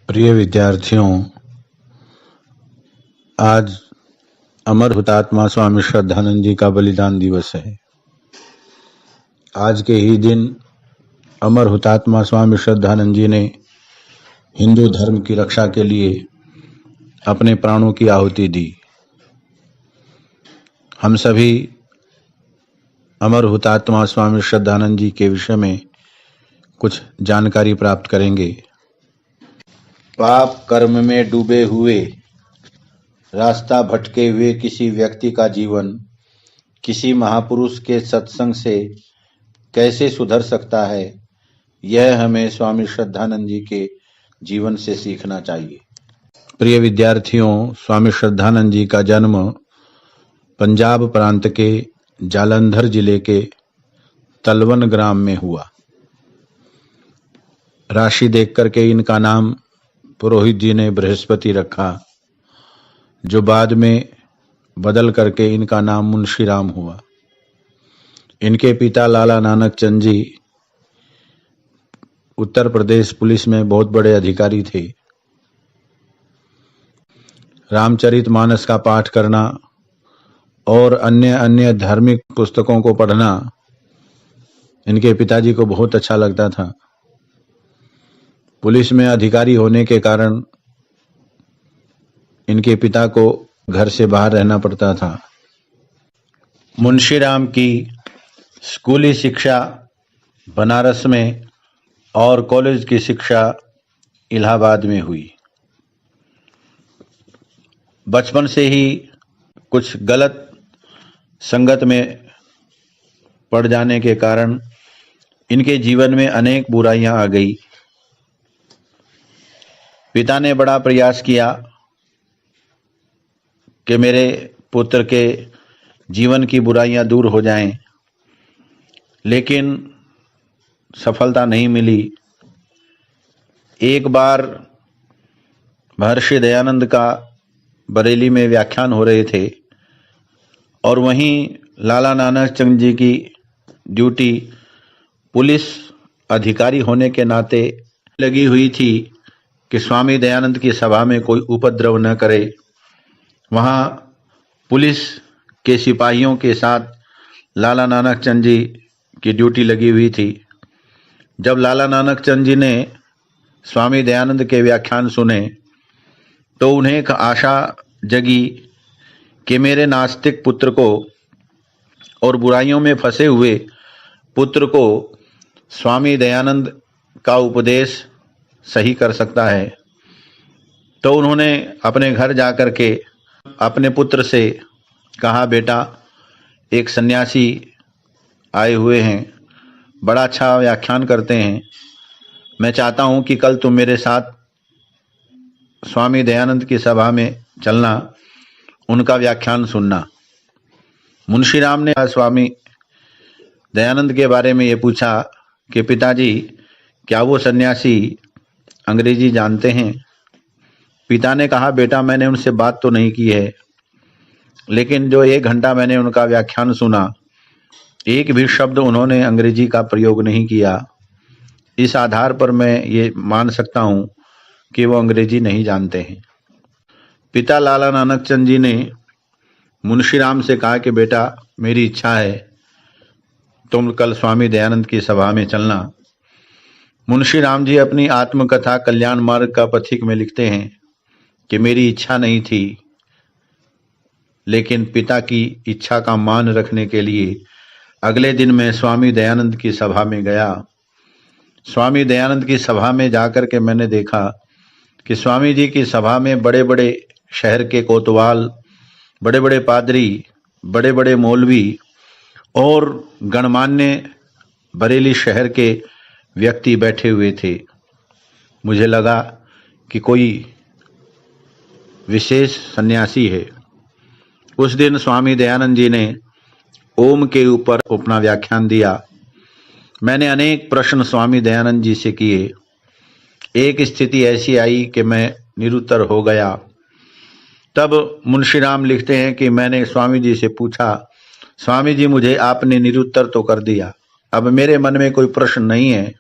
प्रिय विद्यार्थियों, आज अमर हुतात्मा स्वामी श्रद्धानंद जी का बलिदान दिवस है। आज के ही दिन अमर हुतात्मा स्वामी श्रद्धानंद जी ने हिंदू धर्म की रक्षा के लिए अपने प्राणों की आहुति दी। हम सभी अमर हुतात्मा स्वामी श्रद्धानंद जी के विषय में कुछ जानकारी प्राप्त करेंगे। पाप कर्म में डूबे हुए, रास्ता भटके हुए किसी व्यक्ति का जीवन किसी महापुरुष के सत्संग से कैसे सुधर सकता है, यह हमें स्वामी श्रद्धानंद जी के जीवन से सीखना चाहिए। प्रिय विद्यार्थियों, स्वामी श्रद्धानंद जी का जन्म पंजाब प्रांत के जालंधर जिले के तलवन ग्राम में हुआ। राशि देख करके इनका नाम पुरोहित जी ने बृहस्पति रखा, जो बाद में बदल करके इनका नाम मुंशीराम हुआ। इनके पिता लाला नानक चंद जी उत्तर प्रदेश पुलिस में बहुत बड़े अधिकारी थे। रामचरितमानस का पाठ करना और अन्य धार्मिक पुस्तकों को पढ़ना इनके पिताजी को बहुत अच्छा लगता था। पुलिस में अधिकारी होने के कारण इनके पिता को घर से बाहर रहना पड़ता था। मुंशीराम की स्कूली शिक्षा बनारस में और कॉलेज की शिक्षा इलाहाबाद में हुई। बचपन से ही कुछ गलत संगत में पड़ जाने के कारण इनके जीवन में अनेक बुराइयां आ गई। पिता ने बड़ा प्रयास किया कि मेरे पुत्र के जीवन की बुराइयां दूर हो जाएं, लेकिन सफलता नहीं मिली। एक बार महर्षि दयानंद का बरेली में व्याख्यान हो रहे थे और वहीं लाला नानक चंद जी की ड्यूटी पुलिस अधिकारी होने के नाते लगी हुई थी कि स्वामी दयानंद की सभा में कोई उपद्रव न करे। वहाँ पुलिस के सिपाहियों के साथ लाला नानक चंद जी की ड्यूटी लगी हुई थी। जब लाला नानक चंद जी ने स्वामी दयानंद के व्याख्यान सुने तो उन्हें एक आशा जगी कि मेरे नास्तिक पुत्र को और बुराइयों में फंसे हुए पुत्र को स्वामी दयानंद का उपदेश सही कर सकता है। तो उन्होंने अपने घर जाकर के अपने पुत्र से कहा, बेटा, एक सन्यासी आए हुए हैं, बड़ा अच्छा व्याख्यान करते हैं, मैं चाहता हूं कि कल तुम मेरे साथ स्वामी दयानंद की सभा में चलना, उनका व्याख्यान सुनना। मुंशीराम ने स्वामी दयानंद के बारे में ये पूछा कि पिताजी, क्या वो सन्यासी अंग्रेजी जानते हैं? पिता ने कहा, बेटा, मैंने उनसे बात तो नहीं की है, लेकिन जो 1 घंटा मैंने उनका व्याख्यान सुना, एक भी शब्द उन्होंने अंग्रेजी का प्रयोग नहीं किया। इस आधार पर मैं ये मान सकता हूं कि वो अंग्रेजी नहीं जानते हैं। पिता लाला नानक चंद जी ने मुंशीराम से कहा कि बेटा, मेरी इच्छा है तुम कल स्वामी दयानंद की सभा में चलना। मुंशीराम जी अपनी आत्मकथा कल्याण मार्ग का पथिक में लिखते हैं कि मेरी इच्छा नहीं थी, लेकिन पिता की इच्छा का मान रखने के लिए अगले दिन मैं स्वामी दयानंद की सभा में गया। स्वामी दयानंद की सभा में जाकर के मैंने देखा कि स्वामी जी की सभा में बड़े बड़े शहर के कोतवाल, बड़े बड़े पादरी, बड़े बड़े मौलवी और गणमान्य बरेली शहर के व्यक्ति बैठे हुए थे। मुझे लगा कि कोई विशेष सन्यासी है। उस दिन स्वामी दयानंद जी ने ओम के ऊपर अपना व्याख्यान दिया। मैंने अनेक प्रश्न स्वामी दयानंद जी से किए। एक स्थिति ऐसी आई कि मैं निरुत्तर हो गया। तब मुंशीराम लिखते हैं कि मैंने स्वामी जी से पूछा, स्वामी जी, मुझे आपने निरुत्तर तो कर दिया, अब मेरे मन में कोई प्रश्न नहीं है।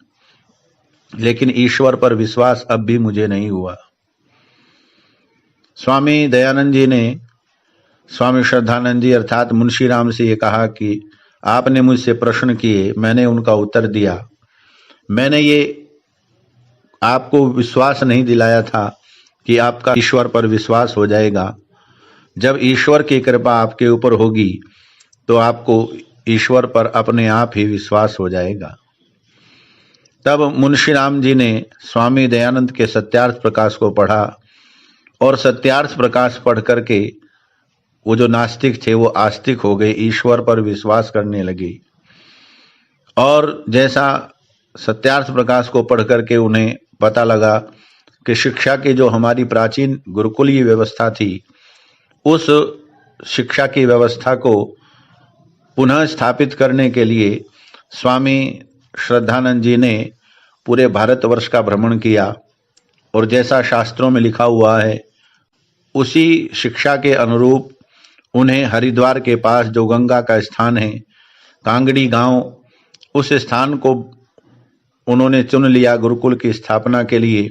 लेकिन ईश्वर पर विश्वास अब भी मुझे नहीं हुआ। स्वामी दयानंद जी ने स्वामी श्रद्धानंद जी अर्थात मुंशी राम से ये कहा कि आपने मुझसे प्रश्न किए, मैंने उनका उत्तर दिया। मैंने ये आपको विश्वास नहीं दिलाया था कि आपका ईश्वर पर विश्वास हो जाएगा। जब ईश्वर की कृपा आपके ऊपर होगी तो आपको ईश्वर पर अपने आप ही विश्वास हो जाएगा। तब मुंशी राम जी ने स्वामी दयानंद के सत्यार्थ प्रकाश को पढ़ा और सत्यार्थ प्रकाश पढ़ करके वो जो नास्तिक थे वो आस्तिक हो गए, ईश्वर पर विश्वास करने लगे। और जैसा सत्यार्थ प्रकाश को पढ़ करके उन्हें पता लगा कि शिक्षा की जो हमारी प्राचीन गुरुकुलीय व्यवस्था थी, उस शिक्षा की व्यवस्था को पुनः स्थापित करने के लिए स्वामी श्रद्धानंद जी ने पूरे भारतवर्ष का भ्रमण किया और जैसा शास्त्रों में लिखा हुआ है उसी शिक्षा के अनुरूप उन्हें हरिद्वार के पास जो गंगा का स्थान है, कांगड़ी गांव, उस स्थान को उन्होंने चुन लिया गुरुकुल की स्थापना के लिए।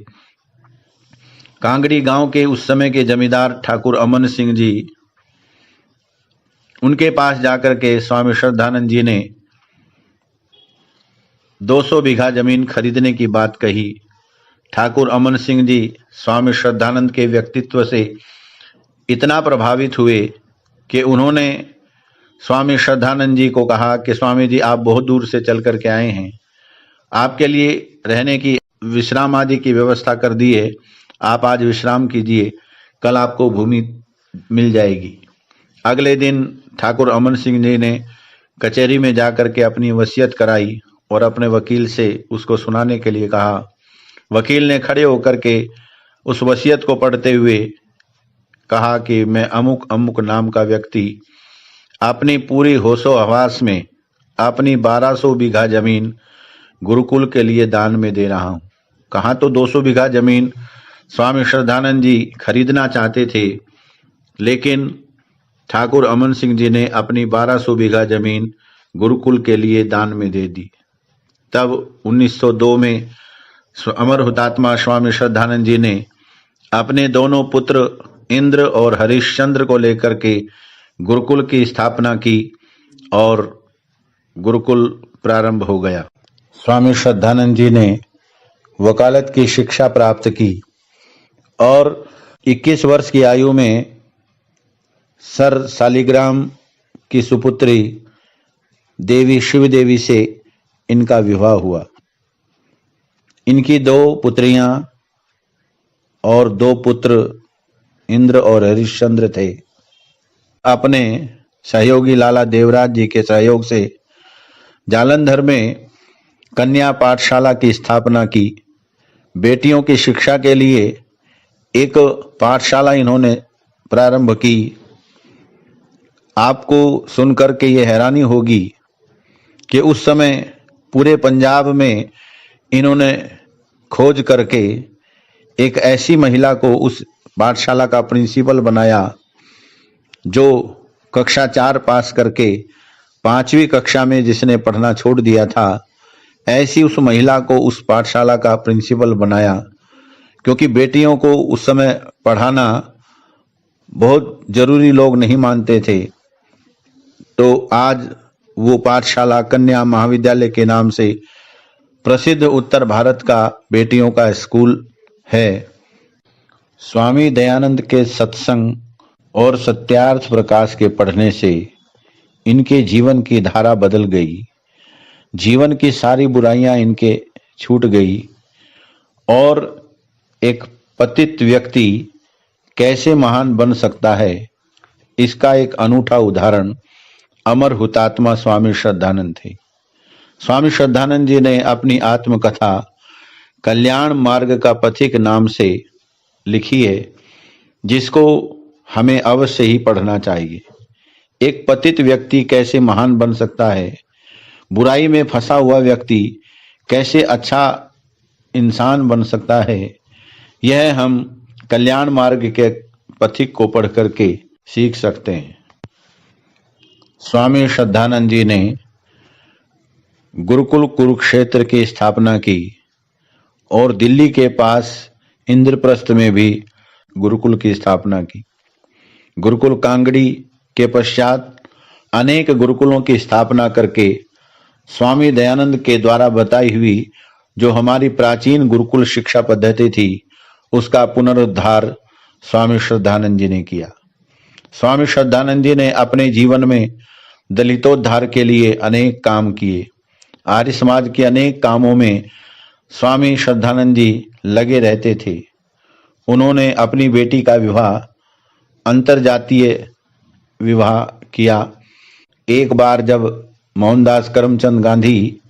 कांगड़ी गांव के उस समय के जमींदार ठाकुर अमन सिंह जी, उनके पास जाकर के स्वामी श्रद्धानंद जी ने 200 बीघा जमीन खरीदने की बात कही। ठाकुर अमन सिंह जी स्वामी श्रद्धानंद के व्यक्तित्व से इतना प्रभावित हुए कि उन्होंने स्वामी श्रद्धानंद जी को कहा कि स्वामी जी, आप बहुत दूर से चल करके आए हैं, आपके लिए रहने की विश्राम आदि की व्यवस्था कर दी है, आप आज विश्राम कीजिए, कल आपको भूमि मिल जाएगी। अगले दिन ठाकुर अमन सिंह जी ने कचहरी में जाकर के अपनी वसीयत कराई और अपने वकील से उसको सुनाने के लिए कहा। वकील ने खड़े होकर के उस वसीयत को पढ़ते हुए कहा कि मैं अमुक अमुक नाम का व्यक्ति अपनी पूरी होशो हवास में अपनी 1200 बीघा जमीन गुरुकुल के लिए दान में दे रहा हूं। कहाँ तो 200 बीघा जमीन स्वामी श्रद्धानंद जी खरीदना चाहते थे, लेकिन ठाकुर अमन सिंह जी ने अपनी 1200 बीघा जमीन गुरुकुल के लिए दान में दे दी। तब 1902 में अमर हुतात्मा स्वामी श्रद्धानंद जी ने अपने दोनों पुत्र इंद्र और हरिश्चंद्र को लेकर के गुरुकुल की स्थापना की और गुरुकुल प्रारंभ हो गया। स्वामी श्रद्धानंद जी ने वकालत की शिक्षा प्राप्त की और 21 वर्ष की आयु में सर शालिग्राम की सुपुत्री देवी शिव देवी से इनका विवाह हुआ। इनकी 2 पुत्रियां और 2 पुत्र इंद्र और हरिश्चंद्र थे। अपने सहयोगी लाला देवराज जी के सहयोग से जालंधर में कन्या पाठशाला की स्थापना की। बेटियों की शिक्षा के लिए एक पाठशाला इन्होंने प्रारंभ की। आपको सुनकर के ये हैरानी होगी कि उस समय पूरे पंजाब में इन्होंने खोज करके एक ऐसी महिला को उस पाठशाला का प्रिंसिपल बनाया जो कक्षा 4 पास करके 5वीं कक्षा में जिसने पढ़ना छोड़ दिया था, ऐसी उस महिला को उस पाठशाला का प्रिंसिपल बनाया। क्योंकि बेटियों को उस समय पढ़ाना बहुत जरूरी लोग नहीं मानते थे, तो आज वो पाठशाला कन्या महाविद्यालय के नाम से प्रसिद्ध उत्तर भारत का बेटियों का स्कूल है। स्वामी दयानंद के सत्संग और सत्यार्थ प्रकाश के पढ़ने से इनके जीवन की धारा बदल गई। जीवन की सारी बुराइयां इनके छूट गई और एक पतित व्यक्ति कैसे महान बन सकता है, इसका एक अनूठा उदाहरण अमर हुतात्मा स्वामी श्रद्धानंद थे। स्वामी श्रद्धानंद जी ने अपनी आत्मकथा कल्याण मार्ग का पथिक नाम से लिखी है, जिसको हमें अवश्य ही पढ़ना चाहिए। एक पतित व्यक्ति कैसे महान बन सकता है, बुराई में फंसा हुआ व्यक्ति कैसे अच्छा इंसान बन सकता है, यह हम कल्याण मार्ग के पथिक को पढ़ करके सीख सकते हैं। स्वामी श्रद्धानंद जी ने गुरुकुल कुरुक्षेत्र की स्थापना की और दिल्ली के पास इंद्रप्रस्थ में भी गुरुकुल की स्थापना की। गुरुकुल कांगड़ी के पश्चात अनेक गुरुकुलों की स्थापना करके स्वामी दयानंद के द्वारा बताई हुई जो हमारी प्राचीन गुरुकुल शिक्षा पद्धति थी, उसका पुनरुद्धार स्वामी श्रद्धानंद जी ने किया। स्वामी श्रद्धानंद जी ने अपने जीवन में दलितोद्धार के लिए अनेक काम किए। आर्य समाज के अनेक कामों में स्वामी श्रद्धानंद जी लगे रहते थे। उन्होंने अपनी बेटी का विवाह अंतरजातीय विवाह किया। एक बार जब मोहनदास करमचंद गांधी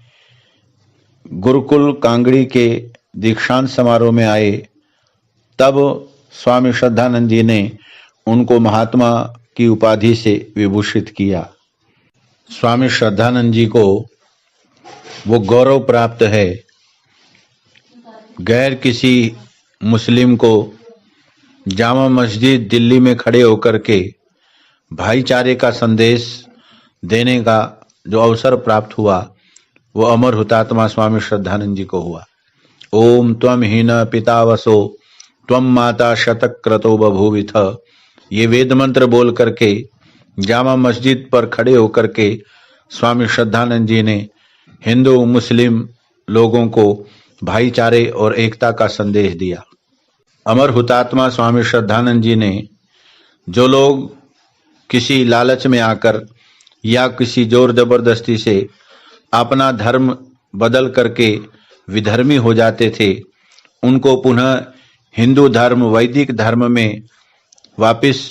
गुरुकुल कांगड़ी के दीक्षांत समारोह में आए, तब स्वामी श्रद्धानंद जी ने उनको महात्मा की उपाधि से विभूषित किया। स्वामी श्रद्धानंद जी को वो गौरव प्राप्त है, गैर किसी मुस्लिम को जामा मस्जिद दिल्ली में खड़े होकर के भाईचारे का संदेश देने का जो अवसर प्राप्त हुआ, वो अमर हुतात्मा स्वामी श्रद्धानंद जी को हुआ। ओम त्वम हीन पितावसो त्वम माता शतक्रतो बभूविथ, ये वेद मंत्र बोल करके जामा मस्जिद पर खड़े होकर के स्वामी श्रद्धानंद जी ने हिंदू मुस्लिम लोगों को भाईचारे और एकता का संदेश दिया। अमर हुतात्मा स्वामी श्रद्धानंद जी ने जो लोग किसी लालच में आकर या किसी जोर जबरदस्ती से अपना धर्म बदल करके विधर्मी हो जाते थे, उनको पुनः हिंदू धर्म वैदिक धर्म में वापस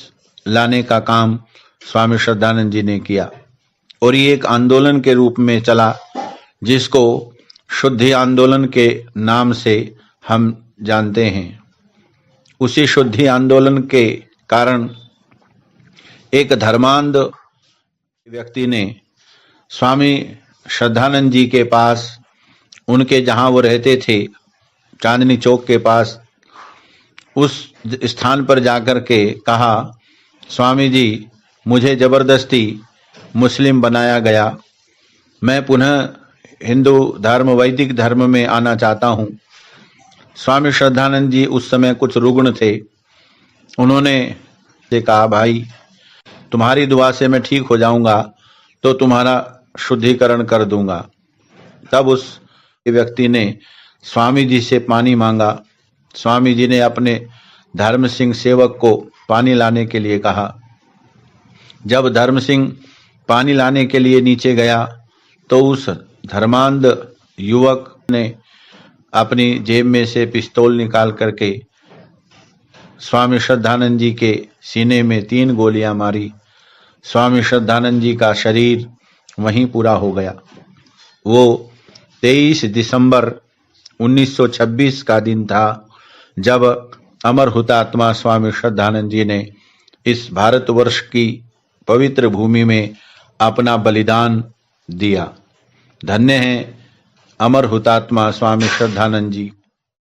लाने का काम स्वामी श्रद्धानंद जी ने किया। और ये एक आंदोलन के रूप में चला, जिसको शुद्धि आंदोलन के नाम से हम जानते हैं। उसी शुद्धि आंदोलन के कारण एक धर्मांध व्यक्ति ने स्वामी श्रद्धानंद जी के पास, उनके जहां वो रहते थे चांदनी चौक के पास, उस स्थान पर जाकर के कहा, स्वामी जी मुझे जबरदस्ती मुस्लिम बनाया गया, मैं पुनः हिंदू धर्म वैदिक धर्म में आना चाहता हूँ। स्वामी श्रद्धानंद जी उस समय कुछ रुग्ण थे। उन्होंने कहा, भाई तुम्हारी दुआ से मैं ठीक हो जाऊंगा तो तुम्हारा शुद्धिकरण कर दूंगा। तब उस व्यक्ति ने स्वामी जी से पानी मांगा। स्वामी जी ने अपने धर्म सिंह सेवक को पानी लाने के लिए कहा। जब धर्म सिंह पानी लाने के लिए नीचे गया तो उस धर्मांध युवक ने अपनी जेब में से पिस्तौल निकाल करके स्वामी श्रद्धानंद जी के सीने में 3 गोलियां मारी। स्वामी श्रद्धानंद जी का शरीर वहीं पूरा हो गया। वो 23 दिसंबर 1926 का दिन था जब अमर हुतात्मा स्वामी श्रद्धानंद जी ने इस भारतवर्ष की पवित्र भूमि में अपना बलिदान दिया। धन्य हैं अमर हुतात्मा स्वामी श्रद्धानंद जी।